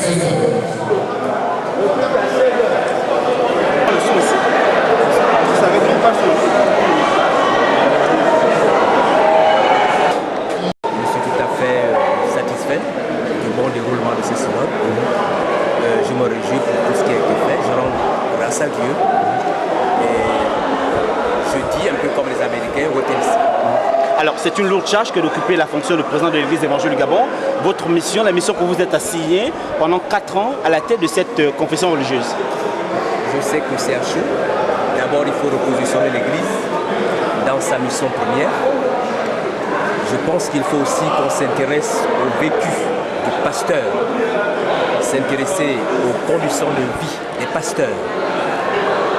suis tout à fait satisfait du bon déroulement de ce synode. Je me réjouis pour tout ce qui a été fait. Je rends grâce à Dieu. Et je dis un peu comme les Américains, retenez. Alors, c'est une lourde charge que d'occuper la fonction de président de l'Église évangélique du Gabon. Votre mission, la mission que vous êtes assigné pendant 4 ans à la tête de cette confession religieuse. Je sais que c'est un chaud. D'abord, il faut repositionner l'Église dans sa mission première. Je pense qu'il faut aussi qu'on s'intéresse au vécu du pasteur, s'intéresser aux conditions de vie des pasteurs.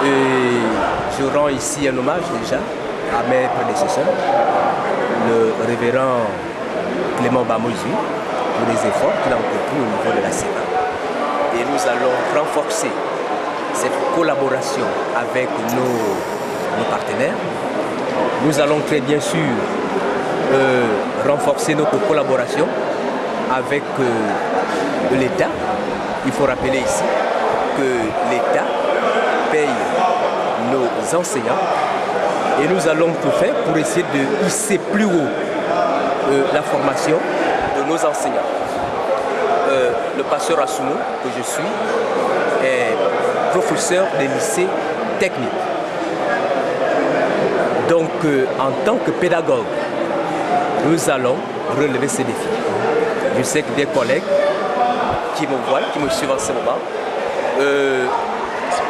Et je rends ici un hommage déjà à mes prédécesseurs, le révérend Clément Bamoisu, pour les efforts qu'il a entrepris au niveau de la CEMA. Et nous allons renforcer cette collaboration avec nos partenaires. Nous allons très bien sûr renforcer notre collaboration avec l'État. Il faut rappeler ici que l'État paye nos enseignants et nous allons tout faire pour essayer de hisser plus haut la formation de nos enseignants. Le pasteur Assumo, que je suis, est professeur des lycées techniques. Donc, en tant que pédagogue, nous allons relever ces défis. Je sais que des collègues qui me voient, qui me suivent en ce moment,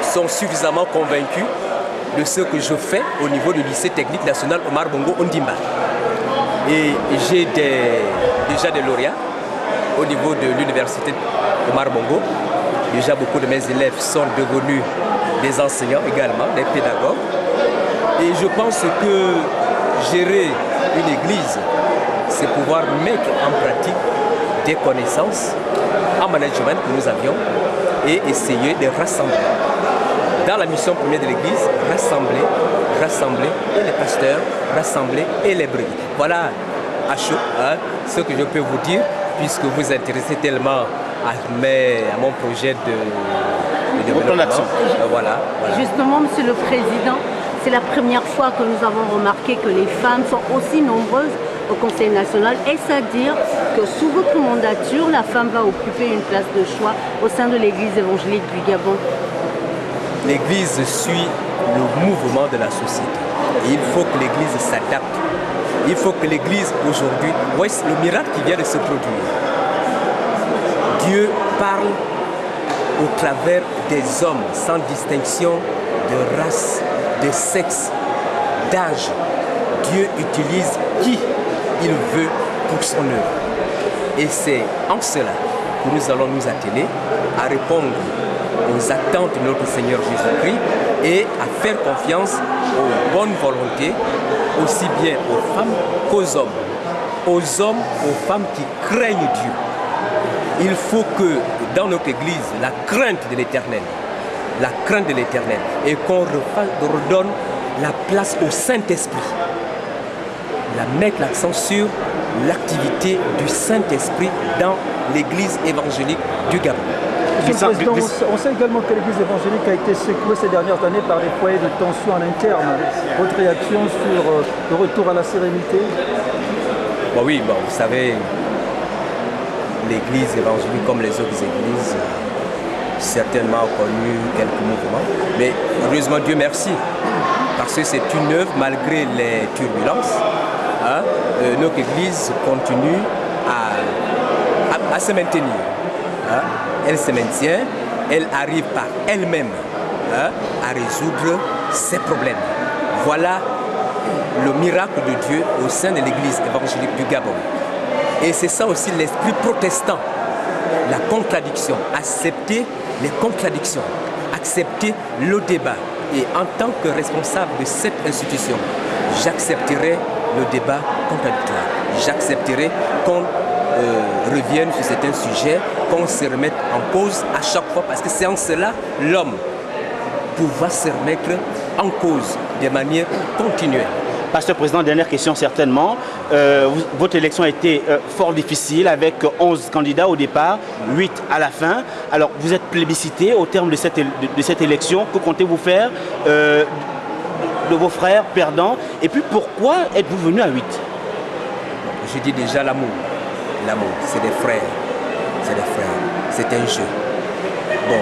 sont suffisamment convaincus de ce que je fais au niveau du lycée technique national Omar Bongo Ondimba. Et j'ai déjà des lauréats au niveau de l'université Omar Bongo. Déjà beaucoup de mes élèves sont devenus des enseignants également, des pédagogues. Et je pense que gérer une église, c'est pouvoir mettre en pratique des connaissances en management que nous avions et essayer de rassembler. Dans la mission première de l'église, rassembler et les pasteurs, rassembler et les brebis. Voilà à chaud ce que je peux vous dire, puisque vous vous intéressez tellement à mon projet de développement. Voilà. Justement, Monsieur le Président, c'est la première fois que nous avons remarqué que les femmes sont aussi nombreuses au Conseil national. Est-ce à dire que sous votre mandature, la femme va occuper une place de choix au sein de l'Église évangélique du Gabon? L'Église suit le mouvement de la société. Et il faut que l'Église s'adapte. Il faut que l'Église aujourd'hui, voyez le miracle qui vient de se produire. Dieu parle au travers des hommes sans distinction de race, de sexe, d'âge. Dieu utilise qui il veut pour son œuvre. Et c'est en cela que nous allons nous atteler à répondre aux attentes de notre Seigneur Jésus-Christ et à faire confiance aux bonnes volontés, aussi bien aux femmes qu'aux hommes. Aux hommes, aux femmes qui craignent Dieu. Il faut que dans notre Église, la crainte de l'Éternel, et qu'on redonne la place au Saint-Esprit. Mettre l'accent sur l'activité du Saint-Esprit dans l'Église évangélique du Gabon. Monsieur le Président, on sait également que l'Église évangélique a été secouée ces dernières années par des foyers de tension en interne. Votre réaction sur le retour à la sérénité? Oui, vous savez, l'Église évangélique, comme les autres églises, certainement a connu quelques mouvements. Mais heureusement, Dieu merci, parce que c'est une œuvre malgré les turbulences. Notre Église continue à se maintenir. Elle se maintient, elle arrive par elle-même à résoudre ses problèmes. Voilà le miracle de Dieu au sein de l'Église évangélique du Gabon. Et c'est ça aussi l'esprit protestant, la contradiction, accepter les contradictions, accepter le débat. Et en tant que responsable de cette institution, j'accepterai le débat contradictoire. J'accepterai qu'on revienne sur certains sujets, qu'on se remette en cause à chaque fois, parce que c'est en cela l'homme pouvoir se remettre en cause de manière continuelle. Pasteur Président, dernière question certainement. Votre élection a été fort difficile avec 11 candidats au départ, 8 à la fin. Alors vous êtes plébiscité au terme de cette élection. Que comptez-vous faire de vos frères perdants? Et puis pourquoi êtes-vous venu à 8? Je dis déjà l'amour. L'amour, c'est des frères. C'est des frères. C'est un jeu. Bon,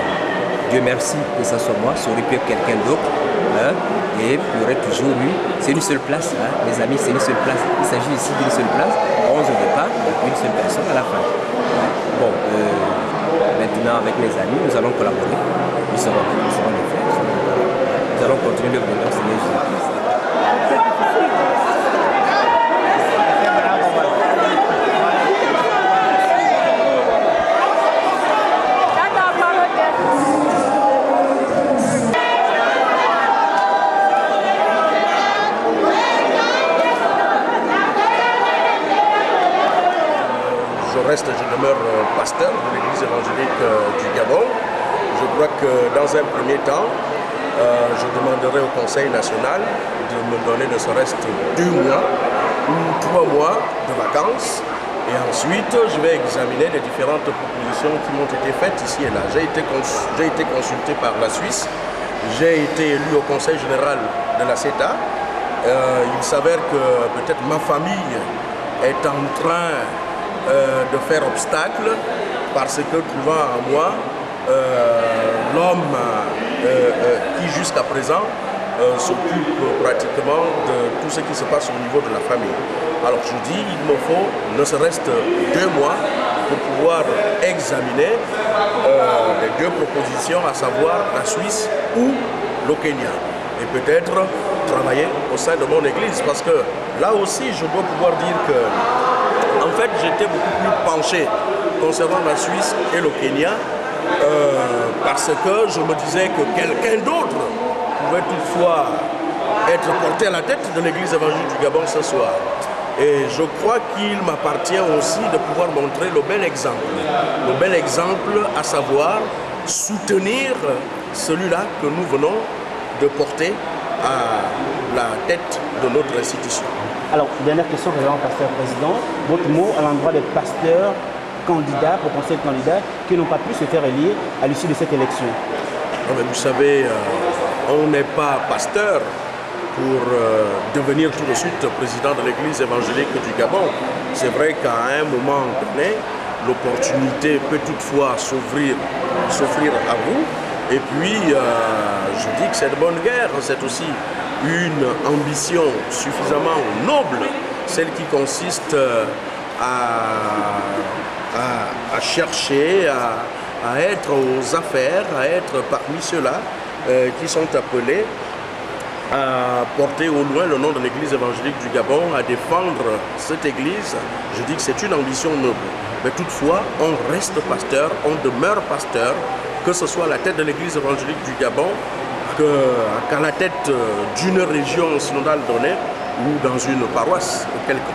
Dieu merci que ce soit moi, ça aurait pu être quelqu'un d'autre. Hein, et il y aurait toujours lui. C'est une seule place, hein, mes amis, c'est une seule place. Il s'agit ici d'une seule place, 11 au départ, et une seule personne à la fin. Bon, maintenant avec mes amis, nous allons collaborer. Nous serons les frères. Nous allons continuer le bonheur, Seigneur Jésus-Christ. Je demeure pasteur de l'église évangélique du Gabon. Je crois que dans un premier temps, je demanderai au Conseil national de me donner ne serait-ce que 2 mois ou 3 mois de vacances. Et ensuite, je vais examiner les différentes propositions qui m'ont été faites ici et là. J'ai été consulté par la Suisse. J'ai été élu au Conseil général de la CETA. Il s'avère que peut-être ma famille est en train de faire obstacle parce que trouvant en moi l'homme qui jusqu'à présent s'occupe pratiquement de tout ce qui se passe au niveau de la famille. Alors je dis, il me faut ne serait-ce que 2 mois pour pouvoir examiner les 2 propositions, à savoir la Suisse ou le Kenya. Et peut-être travailler au sein de mon église, parce que là aussi je dois pouvoir dire que en fait, j'étais beaucoup plus penché concernant la Suisse et le Kenya parce que je me disais que quelqu'un d'autre pouvait toutefois être porté à la tête de l'église évangélique du Gabon ce soir. Et je crois qu'il m'appartient aussi de pouvoir montrer le bel exemple. Le bel exemple, à savoir soutenir celui-là que nous venons de porter à la tête de notre institution. Alors, dernière question, Pasteur Président. Votre mot à l'endroit des pasteurs candidats, potentiels candidats, qui n'ont pas pu se faire élire à l'issue de cette élection? Non, mais vous savez, on n'est pas pasteur pour devenir tout de suite président de l'église évangélique du Gabon. C'est vrai qu'à un moment donné, l'opportunité peut toutefois s'offrir à vous. Et puis, je dis que c'est de bonne guerre, c'est aussi une ambition suffisamment noble, celle qui consiste à chercher, à être aux affaires, à être parmi ceux-là qui sont appelés à porter au loin le nom de l'église évangélique du Gabon, à défendre cette église. Je dis que c'est une ambition noble. Mais toutefois, on reste pasteur, on demeure pasteur, que ce soit à la tête de l'église évangélique du Gabon, qu'à la tête d'une région synodale donnée ou dans une paroisse quelconque.